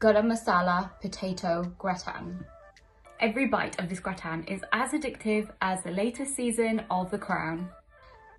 Garam Masala Potato Gratin. Every bite of this gratin is as addictive as the latest season of The Crown.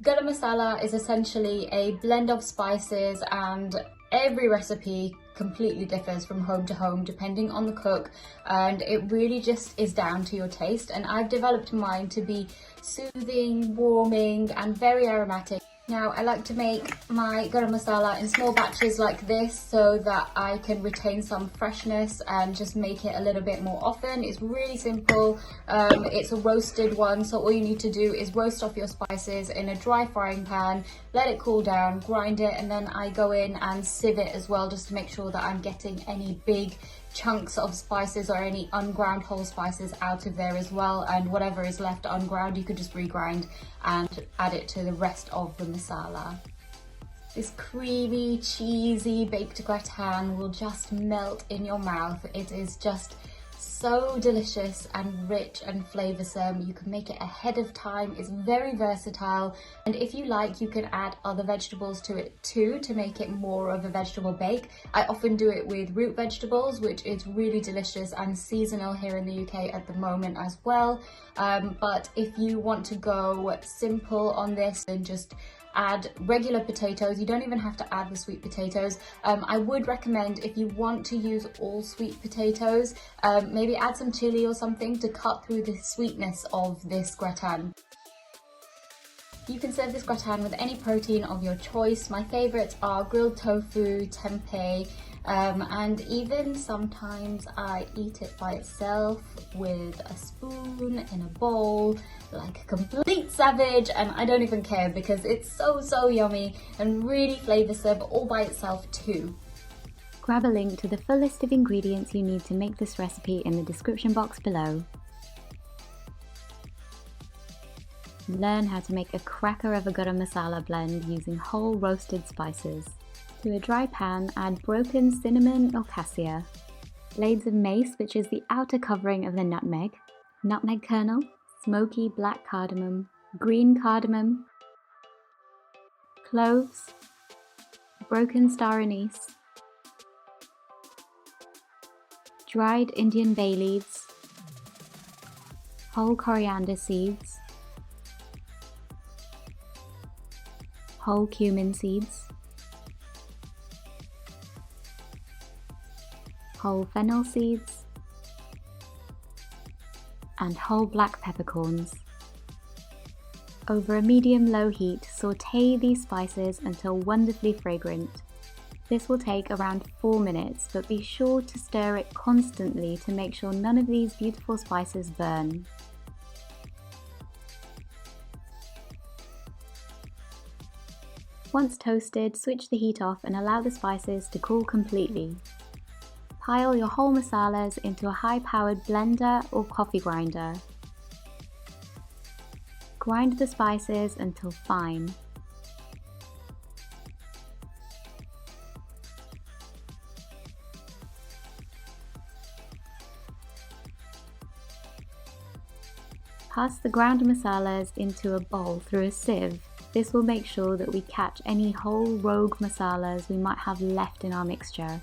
Garam masala is essentially a blend of spices, and every recipe completely differs from home to home depending on the cook, and it really just is down to your taste. And I've developed mine to be soothing, warming and very aromatic. Now I like to make my garam masala in small batches like this so that I can retain some freshness and just make it a little bit more often. It's really simple. It's a roasted one, so all you need to do is roast off your spices in a dry frying pan, let it cool down, grind it, and then I go in and sieve it as well, just to make sure that I'm getting any big chunks of spices or any unground whole spices out of there as well, and whatever is left unground you could just regrind and add it to the rest of the masala. This creamy, cheesy baked gratin will just melt in your mouth. It is just so delicious and rich and flavoursome. You can make it ahead of time. It's very versatile, and if you like you can add other vegetables to it too to make it more of a vegetable bake. I often do it with root vegetables, which is really delicious and seasonal here in the UK at the moment as well. But if you want to go simple on this and just add regular potatoes, you don't even have to add the sweet potatoes. I would recommend, if you want to use all sweet potatoes, maybe add some chili or something to cut through the sweetness of this gratin. You can serve this gratin with any protein of your choice. My favourites are grilled tofu, tempeh, and even sometimes I eat it by itself with a spoon in a bowl like a complete savage, and I don't even care because it's so yummy and really flavoursome all by itself too. Grab a link to the full list of ingredients you need to make this recipe in the description box below. Learn how to make a cracker of a garam masala blend using whole roasted spices. To a dry pan, add broken cinnamon or cassia, blades of mace, which is the outer covering of the nutmeg kernel, smoky black cardamom, green cardamom, cloves, broken star anise, dried Indian bay leaves, whole coriander seeds, whole cumin seeds, whole fennel seeds, and whole black peppercorns. Over a medium-low heat, sauté these spices until wonderfully fragrant. This will take around 4 minutes, but be sure to stir it constantly to make sure none of these beautiful spices burn. Once toasted, switch the heat off and allow the spices to cool completely. Pile your whole masalas into a high-powered blender or coffee grinder. Grind the spices until fine. Pass the ground masalas into a bowl through a sieve. This will make sure that we catch any whole rogue masalas we might have left in our mixture.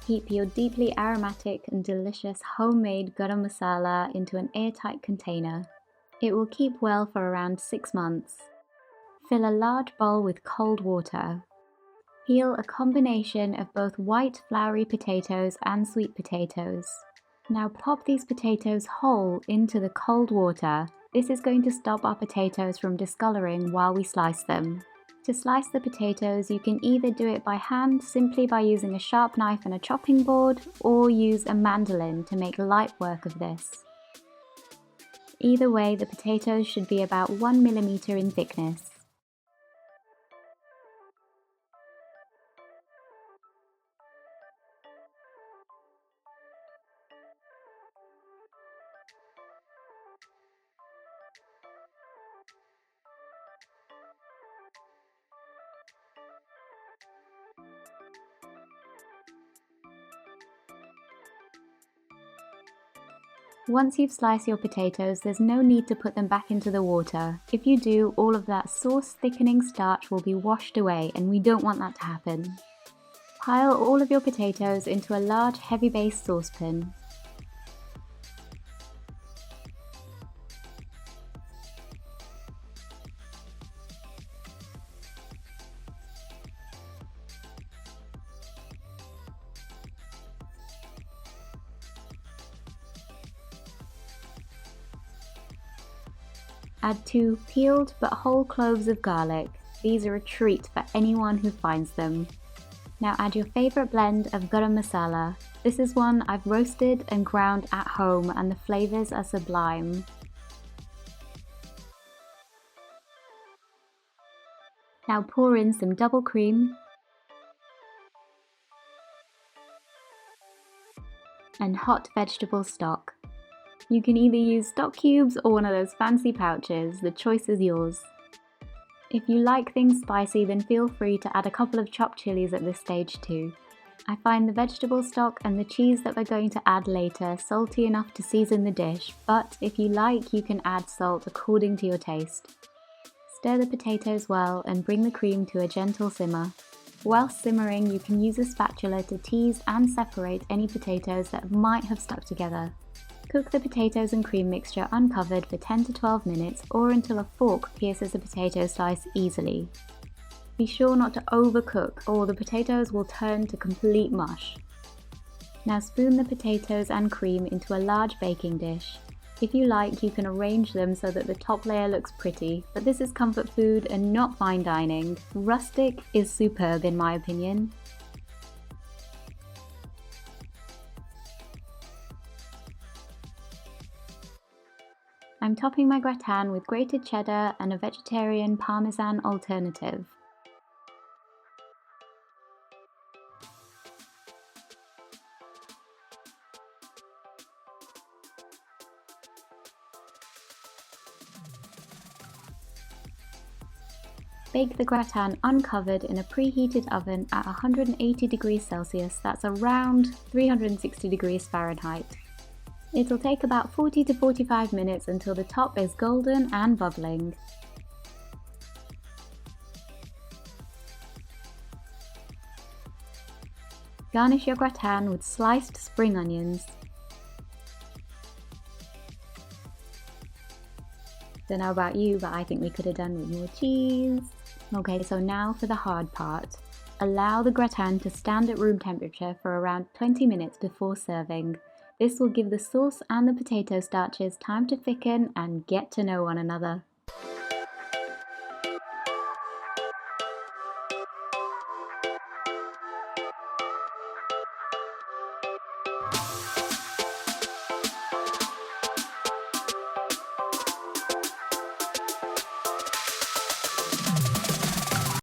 Keep your deeply aromatic and delicious homemade garam masala into an airtight container. It will keep well for around 6 months. Fill a large bowl with cold water. Peel a combination of both white floury potatoes and sweet potatoes. Now pop these potatoes whole into the cold water. This is going to stop our potatoes from discoloring while we slice them. To slice the potatoes, you can either do it by hand, simply by using a sharp knife and a chopping board, or use a mandoline to make light work of this. Either way, the potatoes should be about 1 millimeter in thickness. Once you've sliced your potatoes, there's no need to put them back into the water. If you do, all of that sauce thickening starch will be washed away, and we don't want that to happen. Pile all of your potatoes into a large heavy base saucepan. Add 2 peeled but whole cloves of garlic. These are a treat for anyone who finds them. Now add your favourite blend of garam masala. This is one I've roasted and ground at home and the flavours are sublime. Now pour in some double cream and hot vegetable stock. You can either use stock cubes or one of those fancy pouches, the choice is yours. If you like things spicy, then feel free to add a couple of chopped chilies at this stage too. I find the vegetable stock and the cheese that we're going to add later salty enough to season the dish, but if you like, you can add salt according to your taste. Stir the potatoes well and bring the cream to a gentle simmer. Whilst simmering, you can use a spatula to tease and separate any potatoes that might have stuck together. Cook the potatoes and cream mixture uncovered for 10 to 12 minutes or until a fork pierces a potato slice easily. Be sure not to overcook or the potatoes will turn to complete mush. Now spoon the potatoes and cream into a large baking dish. If you like, you can arrange them so that the top layer looks pretty, but this is comfort food and not fine dining. Rustic is superb in my opinion. I'm topping my gratin with grated cheddar and a vegetarian parmesan alternative. Bake the gratin uncovered in a preheated oven at 180 degrees Celsius, that's around 360 degrees Fahrenheit. It'll take about 40 to 45 minutes until the top is golden and bubbling. Garnish your gratin with sliced spring onions. Don't know about you, but I think we could have done with more cheese. Okay, so now for the hard part. Allow the gratin to stand at room temperature for around 20 minutes before serving. This will give the sauce and the potato starches time to thicken and get to know one another.